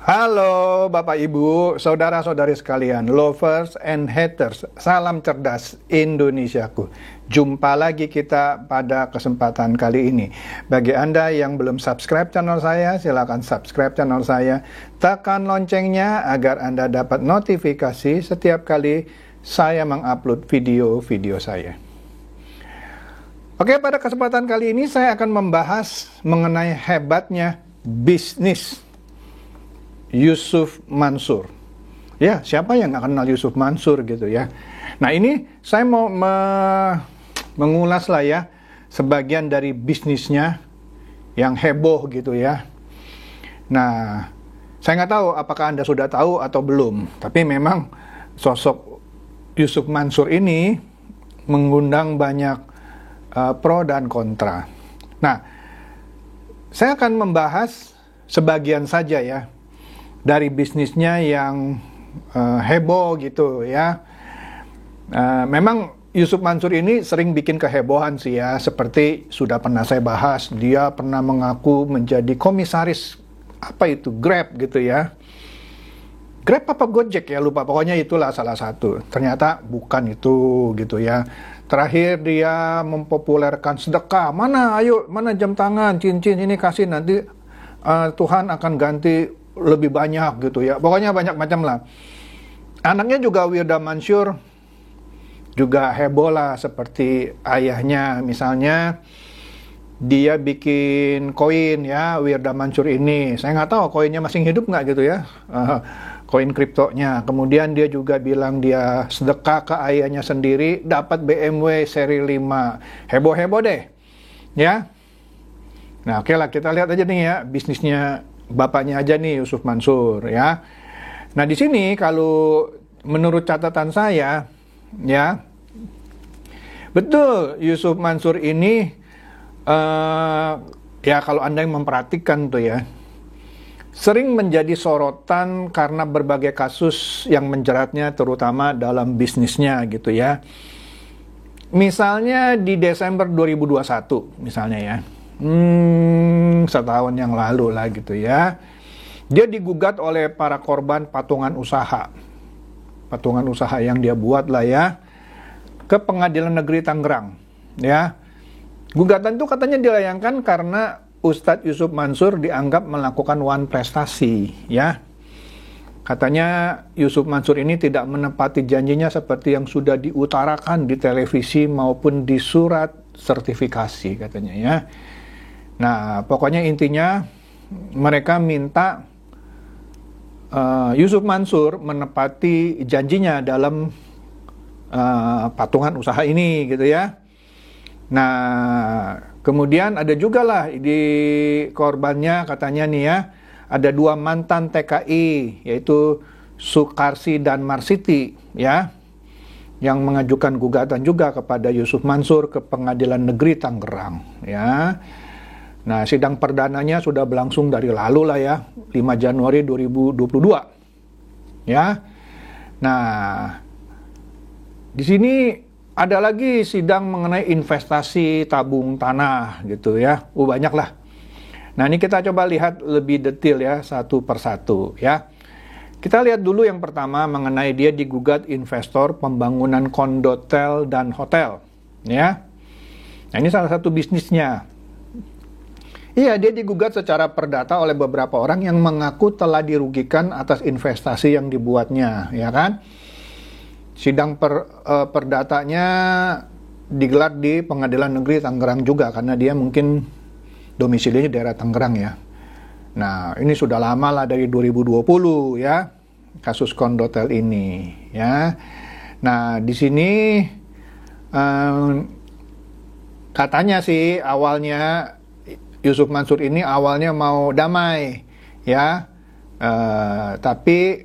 Halo Bapak Ibu, saudara-saudari sekalian, lovers and haters, salam cerdas Indonesiaku. Jumpa lagi kita pada kesempatan kali ini. Bagi Anda yang belum subscribe channel saya, silakan subscribe channel saya. Tekan loncengnya agar Anda dapat notifikasi setiap kali saya mengupload video-video saya. Oke, pada kesempatan kali ini saya akan membahas mengenai hebatnya bisnis Yusuf Mansur. Ya, siapa yang nggak kenal Yusuf Mansur gitu ya. Nah, ini saya mau mengulas lah ya sebagian dari bisnisnya yang heboh gitu ya. Nah, saya nggak tahu apakah Anda sudah tahu atau belum. Tapi memang sosok Yusuf Mansur ini mengundang banyak pro dan kontra. Nah, saya akan membahas sebagian saja ya dari bisnisnya yang heboh gitu ya. Memang Yusuf Mansur ini sering bikin kehebohan sih ya. Seperti sudah pernah saya bahas, dia pernah mengaku menjadi komisaris apa itu Grab gitu ya. Grab apa Gojek ya, lupa, pokoknya itulah salah satu. Ternyata bukan itu gitu ya. Terakhir dia mempopulerkan sedekah. Mana jam tangan, cincin ini kasih, nanti Tuhan akan ganti lebih banyak gitu ya. Pokoknya banyak macam lah. Anaknya juga Wirda Mansur juga heboh lah seperti ayahnya. Misalnya dia bikin koin ya, Wirda Mansur ini. Saya nggak tahu koinnya masih hidup nggak gitu ya. Koin kriptonya. Kemudian dia juga bilang dia sedekah ke ayahnya sendiri, dapat BMW seri 5. Heboh-heboh deh. Ya. Nah, oke lah, kita lihat aja nih ya bisnisnya bapaknya aja nih, Yusuf Mansur ya. Nah, di sini kalau menurut catatan saya ya, betul Yusuf Mansur ini ya kalau Anda yang memperhatikan tuh ya, sering menjadi sorotan karena berbagai kasus yang menjeratnya terutama dalam bisnisnya gitu ya. Misalnya di Desember 2021 misalnya ya. Setahun yang lalu lah gitu ya. Dia digugat oleh para korban patungan usaha yang dia buat lah ya, ke Pengadilan Negeri Tangerang ya. Gugatan itu katanya dilayangkan karena Ustadz Yusuf Mansur dianggap melakukan wan prestasi ya. Katanya Yusuf Mansur ini tidak menepati janjinya seperti yang sudah diutarakan di televisi maupun di surat sertifikasi katanya ya. Nah, pokoknya intinya mereka minta Yusuf Mansur menepati janjinya dalam patungan usaha ini gitu ya. Nah, kemudian ada juga lah di korbannya katanya nih ya, ada 2 mantan TKI yaitu Sukarsi dan Marsiti ya, yang mengajukan gugatan juga kepada Yusuf Mansur ke Pengadilan Negeri Tangerang ya. Nah, sidang perdananya sudah berlangsung dari lalu lah ya, 5 Januari 2022. Ya. Nah, di sini ada lagi sidang mengenai investasi tabung tanah gitu ya. Banyak lah. Nah, ini kita coba lihat lebih detail ya, satu persatu ya. Kita lihat dulu yang pertama mengenai dia digugat investor pembangunan kondotel dan hotel. Ya. Nah, ini salah satu bisnisnya. Iya, dia digugat secara perdata oleh beberapa orang yang mengaku telah dirugikan atas investasi yang dibuatnya, ya kan? Sidang perdatanya digelar di Pengadilan Negeri Tangerang juga, karena dia mungkin domisilinya daerah Tangerang ya. Nah, ini sudah lama lah, dari 2020 ya, kasus kondotel ini ya. Nah, di sini katanya sih awalnya Yusuf Mansur ini awalnya mau damai ya, tapi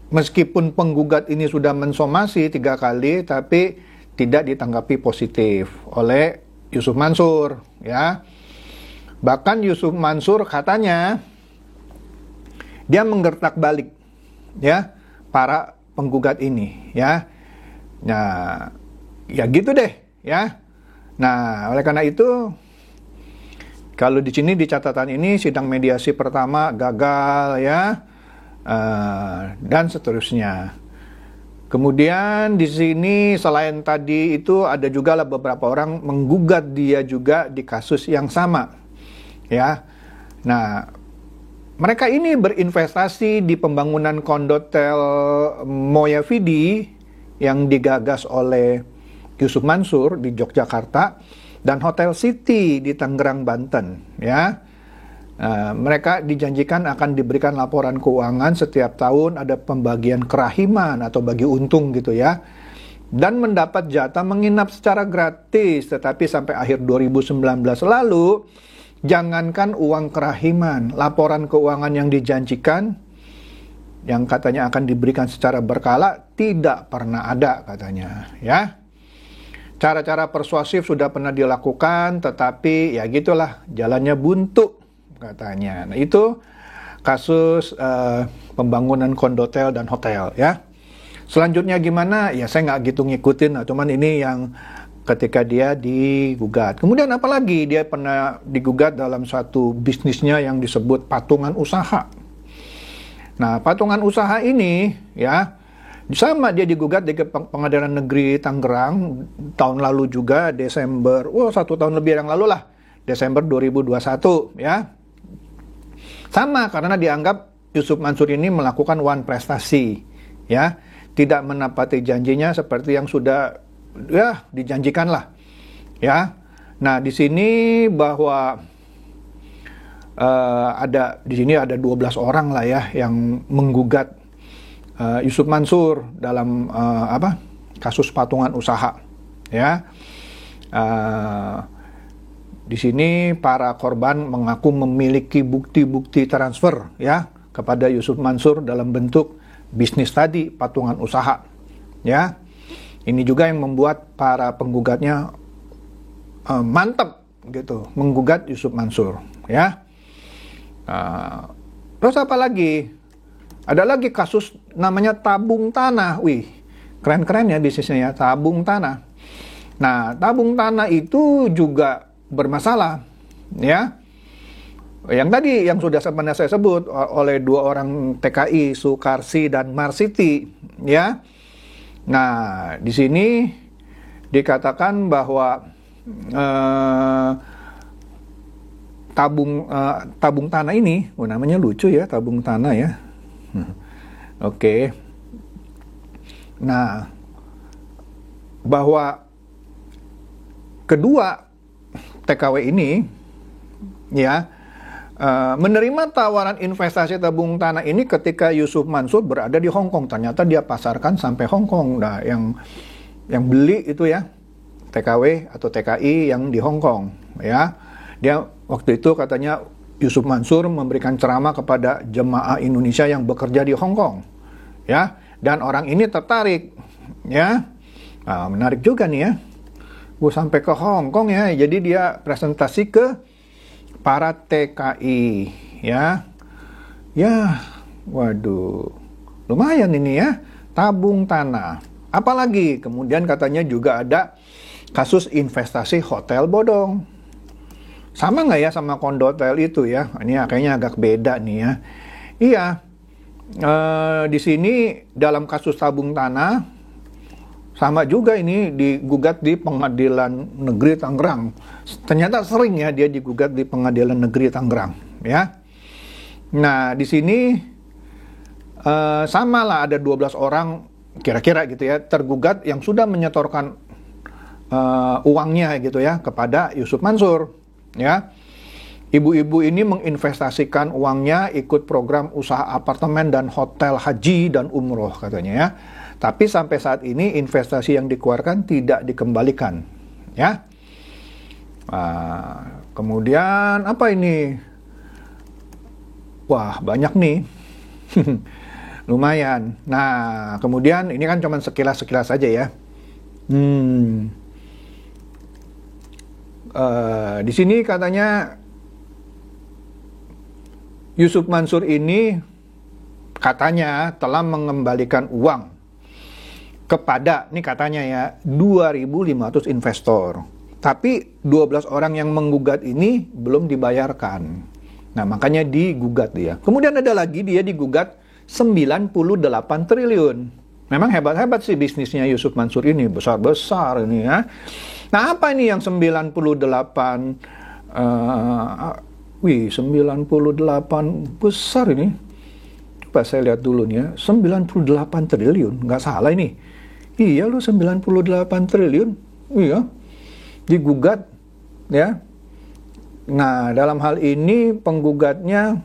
meskipun penggugat ini sudah mensomasi 3 kali, tapi tidak ditanggapi positif oleh Yusuf Mansur ya. Bahkan Yusuf Mansur katanya dia menggertak balik ya para penggugat ini ya. Nah, ya gitu deh ya. Nah, oleh karena itu Kalau di sini di catatan ini sidang mediasi pertama gagal ya, dan seterusnya. Kemudian di sini selain tadi itu ada juga lah beberapa orang menggugat dia juga di kasus yang sama ya. Nah, mereka ini berinvestasi di pembangunan kondotel Moyavidi yang digagas oleh Yusuf Mansur di Yogyakarta dan Hotel City di Tangerang, Banten ya. Mereka dijanjikan akan diberikan laporan keuangan setiap tahun, ada pembagian kerahiman atau bagi untung gitu ya, dan mendapat jatah menginap secara gratis. Tetapi sampai akhir 2019 lalu, jangankan uang kerahiman, laporan keuangan yang dijanjikan yang katanya akan diberikan secara berkala tidak pernah ada katanya ya. Cara-cara persuasif sudah pernah dilakukan, tetapi ya gitulah, jalannya buntu katanya. Nah, itu kasus pembangunan kondotel dan hotel ya. Selanjutnya gimana? Ya saya nggak gitu ngikutin, cuman ini yang ketika dia digugat. Kemudian apalagi dia pernah digugat dalam satu bisnisnya yang disebut patungan usaha. Nah, patungan usaha ini ya sama dia digugat di Pengadilan Negeri Tangerang tahun lalu juga, Desember, 1 tahun lebih yang lalu lah, Desember 2021 ya. Sama karena dianggap Yusuf Mansur ini melakukan wan prestasi ya, tidak menepati janjinya seperti yang sudah ya dijanjikan lah ya. Nah, di sini bahwa di sini ada 12 orang lah ya yang menggugat Yusuf Mansur dalam kasus patungan usaha ya. Di sini para korban mengaku memiliki bukti-bukti transfer ya kepada Yusuf Mansur dalam bentuk bisnis tadi, patungan usaha ya. Ini juga yang membuat para penggugatnya mantap gitu menggugat Yusuf Mansur ya. Terus apa lagi? Ada lagi kasus namanya tabung tanah. Wih, keren-keren ya bisnisnya ya, tabung tanah. Nah, tabung tanah itu juga bermasalah ya. Yang tadi yang sudah pernah saya sebut oleh 2 orang TKI, Sukarsi dan Marsiti ya. Nah, di sini dikatakan bahwa tabung tanah ini, namanya lucu ya, tabung tanah ya. Oke. Nah, bahwa kedua TKW ini ya menerima tawaran investasi tabung tanah ini ketika Yusuf Mansur berada di Hong Kong. Ternyata dia pasarkan sampai Hong Kong. Nah, yang beli itu ya TKW atau TKI yang di Hong Kong ya. Dia waktu itu katanya Yusuf Mansur memberikan ceramah kepada jemaah Indonesia yang bekerja di Hong Kong ya, dan orang ini tertarik ya. Nah, menarik juga nih ya. Sampai ke Hong Kong ya, jadi dia presentasi ke para TKI ya. Ya, waduh, lumayan ini ya, tabung tanah. Apalagi kemudian katanya juga ada kasus investasi hotel bodong. Sama nggak ya sama kondotel itu ya? Ini kayaknya agak beda nih ya. Iya, di sini dalam kasus tabung tanah sama juga ini digugat di Pengadilan Negeri Tangerang. Ternyata sering ya dia digugat di Pengadilan Negeri Tangerang ya. Nah, di sini sama lah ada 12 orang kira-kira gitu ya tergugat yang sudah menyetorkan uangnya gitu ya kepada Yusuf Mansur ya. Ibu-ibu ini menginvestasikan uangnya ikut program usaha apartemen dan hotel haji dan umroh katanya ya. Tapi sampai saat ini investasi yang dikeluarkan tidak dikembalikan ya. Kemudian apa ini? Wah, banyak nih. Lumayan. Nah, kemudian ini kan cuma sekilas-sekilas saja ya. Di sini katanya Yusuf Mansur ini katanya telah mengembalikan uang kepada, ini katanya ya, 2.500 investor Tapi 12 orang yang menggugat ini belum dibayarkan. Nah, makanya digugat dia. Kemudian ada lagi dia digugat 98 triliun. Memang hebat-hebat sih bisnisnya Yusuf Mansur ini, besar-besar ini ya. Nah, apa ini yang 98 besar ini. Coba saya lihat dulu nih ya, 98 triliun, nggak salah ini. Iya loh, 98 triliun, iya, digugat ya. Nah, dalam hal ini penggugatnya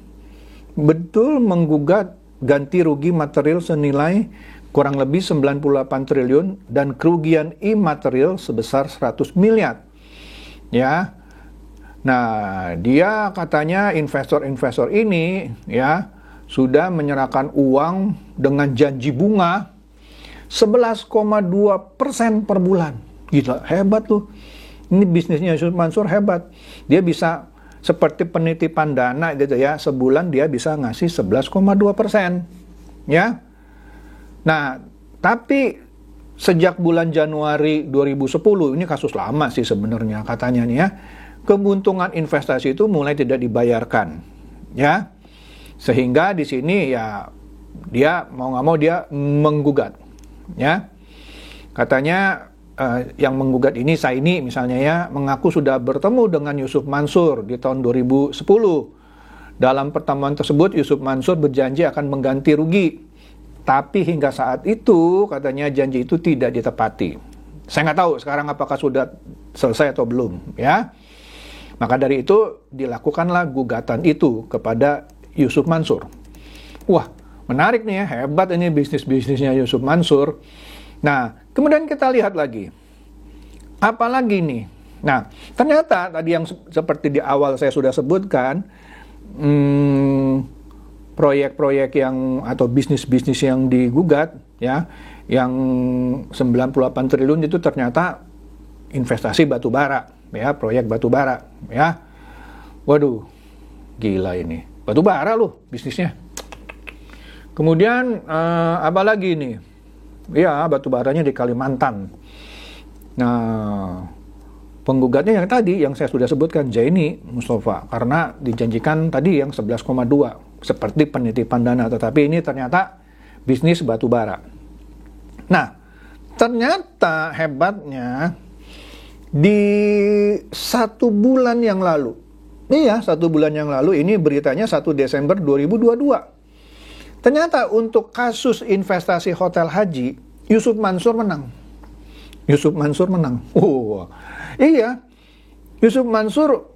betul menggugat ganti rugi material senilai kurang lebih 98 triliun dan kerugian imaterial sebesar 100 miliar. Ya. Nah, dia katanya investor-investor ini ya sudah menyerahkan uang dengan janji bunga 11,2% per bulan. Gila, hebat tuh. Ini bisnisnya Yusuf Mansur hebat. Dia bisa seperti penitipan dana gitu ya. Sebulan dia bisa ngasih 11,2%. Ya. Nah, tapi sejak bulan Januari 2010, ini kasus lama sih sebenarnya katanya nih ya. Keuntungan investasi itu mulai tidak dibayarkan, ya, sehingga di sini ya dia mau nggak mau dia menggugat, ya, katanya yang menggugat ini Saini misalnya ya mengaku sudah bertemu dengan Yusuf Mansur di tahun 2010. Dalam pertemuan tersebut Yusuf Mansur berjanji akan mengganti rugi, tapi hingga saat itu katanya janji itu tidak ditepati. Saya nggak tahu sekarang apakah sudah selesai atau belum, ya. Maka dari itu dilakukanlah gugatan itu kepada Yusuf Mansur. Wah, menarik nih ya, hebat ini bisnis-bisnisnya Yusuf Mansur. Nah, kemudian kita lihat lagi. Apa lagi nih? Nah, ternyata tadi yang seperti di awal saya sudah sebutkan, proyek-proyek yang atau bisnis-bisnis yang digugat ya, yang 98 triliun itu ternyata investasi batu bara. Ya, proyek batu bara ya. Waduh, gila ini. Batu bara loh bisnisnya. Kemudian apa lagi nih? Ya, batu baranya di Kalimantan. Nah, penggugatnya yang tadi yang saya sudah sebutkan, Zaini Mustafa, karena dijanjikan tadi yang 11,2 seperti penitipan dana, tetapi ini ternyata bisnis batu bara. Nah, ternyata hebatnya di 1 bulan yang lalu, iya 1 bulan yang lalu, ini beritanya 1 Desember 2022. Ternyata untuk kasus investasi hotel haji, Yusuf Mansur menang. Yusuf Mansur menang. Oh, iya, Yusuf Mansur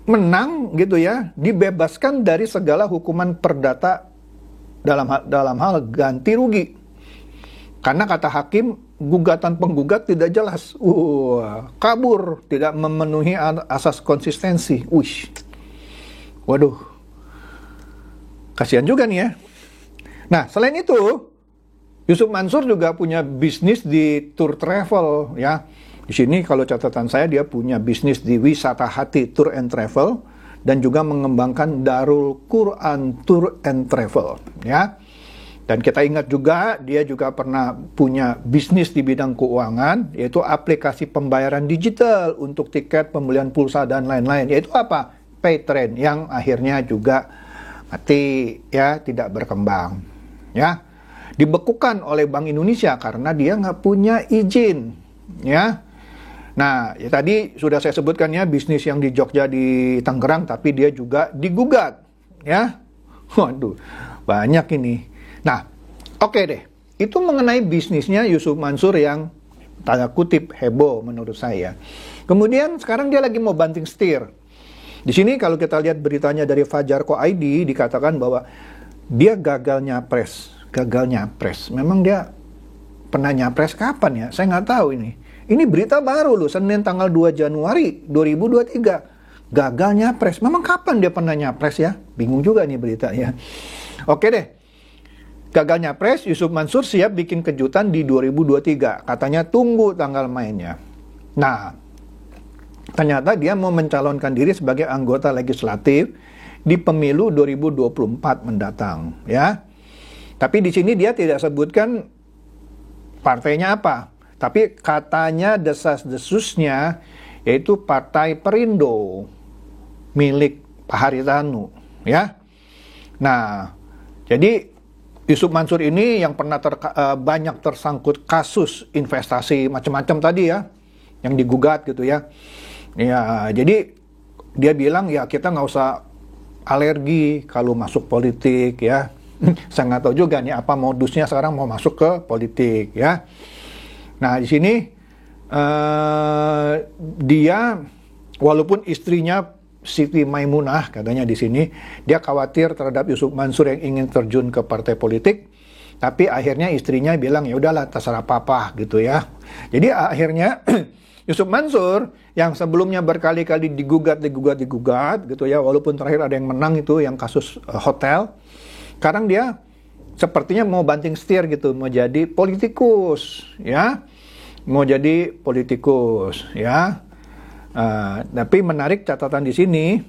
menang gitu ya, dibebaskan dari segala hukuman perdata dalam hal ganti rugi. Karena kata hakim, gugatan penggugat tidak jelas. Kabur, tidak memenuhi asas konsistensi. Waduh. Kasihan juga nih ya. Nah, selain itu, Yusuf Mansur juga punya bisnis di tour travel ya. Di sini kalau catatan saya dia punya bisnis di Wisata Hati Tour and Travel dan juga mengembangkan Darul Quran Tour and Travel ya. Dan kita ingat juga, dia juga pernah punya bisnis di bidang keuangan, yaitu aplikasi pembayaran digital untuk tiket, pembelian pulsa, dan lain-lain. Yaitu apa? Paytrade, yang akhirnya juga mati, ya, tidak berkembang. Ya, dibekukan oleh Bank Indonesia karena dia nggak punya izin. Ya, nah, ya tadi sudah saya sebutkan ya, bisnis yang di Jogja, di Tangerang, tapi dia juga digugat. Ya, waduh, banyak ini. Nah, oke deh. Itu mengenai bisnisnya Yusuf Mansur yang tanda kutip heboh menurut saya. Kemudian sekarang dia lagi mau banting setir. Di sini kalau kita lihat beritanya dari Fajar.co.id dikatakan bahwa dia gagal nyapres. Gagal nyapres. Memang dia pernah nyapres kapan ya? Saya nggak tahu ini. Ini berita baru loh, Senin tanggal 2 Januari 2023. Gagal nyapres. Memang kapan dia pernah nyapres ya? Bingung juga nih beritanya. Oke deh. Gagal nyapres, Yusuf Mansur siap bikin kejutan di 2023. Katanya tunggu tanggal mainnya. Nah, ternyata dia mau mencalonkan diri sebagai anggota legislatif di pemilu 2024 mendatang, ya. Tapi di sini dia tidak sebutkan partainya apa. Tapi katanya desas-desusnya yaitu Partai Perindo milik Pak Haritanu, ya. Nah, jadi Yusuf Mansur ini yang pernah banyak tersangkut kasus investasi macam-macam tadi ya, yang digugat gitu ya. Ya, jadi dia bilang ya kita nggak usah alergi kalau masuk politik ya. Saya nggak tahu juga nih apa modusnya sekarang mau masuk ke politik ya. Nah di sini dia walaupun istrinya Siti Maimunah katanya di sini dia khawatir terhadap Yusuf Mansur yang ingin terjun ke partai politik, tapi akhirnya istrinya bilang ya udahlah terserah papa gitu ya. Jadi akhirnya Yusuf Mansur yang sebelumnya berkali-kali digugat gitu ya, walaupun terakhir ada yang menang itu yang kasus hotel. Sekarang dia sepertinya mau banting setir gitu, mau jadi politikus ya. Mau jadi politikus ya. Tapi menarik catatan di sini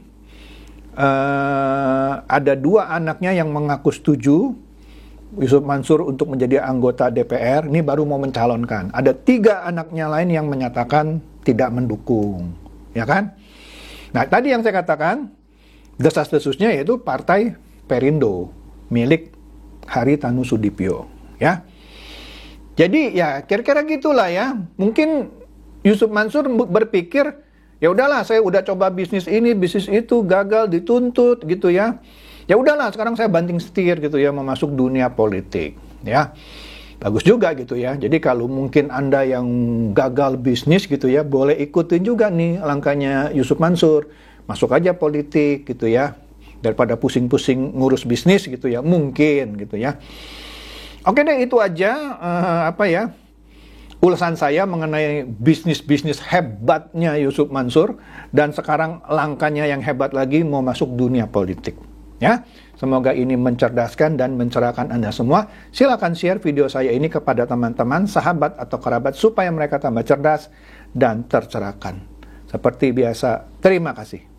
ada 2 anaknya yang mengaku setuju Yusuf Mansur untuk menjadi anggota DPR, ini baru mau mencalonkan. Ada 3 anaknya lain yang menyatakan tidak mendukung, ya kan? Nah, tadi yang saya katakan, desas-desusnya yaitu Partai Perindo, milik Haritanu Sudipyo, ya. Jadi, ya kira-kira gitulah ya. Mungkin Yusuf Mansur berpikir, ya udahlah, saya udah coba bisnis ini, bisnis itu, gagal, dituntut, gitu ya. Ya udahlah, sekarang saya banting setir gitu ya, mau masuk dunia politik, ya. Bagus juga gitu ya. Jadi kalau mungkin Anda yang gagal bisnis gitu ya, boleh ikutin juga nih langkahnya Yusuf Mansur. Masuk aja politik gitu ya. Daripada pusing-pusing ngurus bisnis gitu ya, mungkin gitu ya. Oke deh, itu aja ulasan saya mengenai bisnis-bisnis hebatnya Yusuf Mansur, dan sekarang langkahnya yang hebat lagi mau masuk dunia politik. Ya, semoga ini mencerdaskan dan mencerahkan Anda semua. Silakan share video saya ini kepada teman-teman, sahabat atau kerabat supaya mereka tambah cerdas dan tercerahkan. Seperti biasa, terima kasih.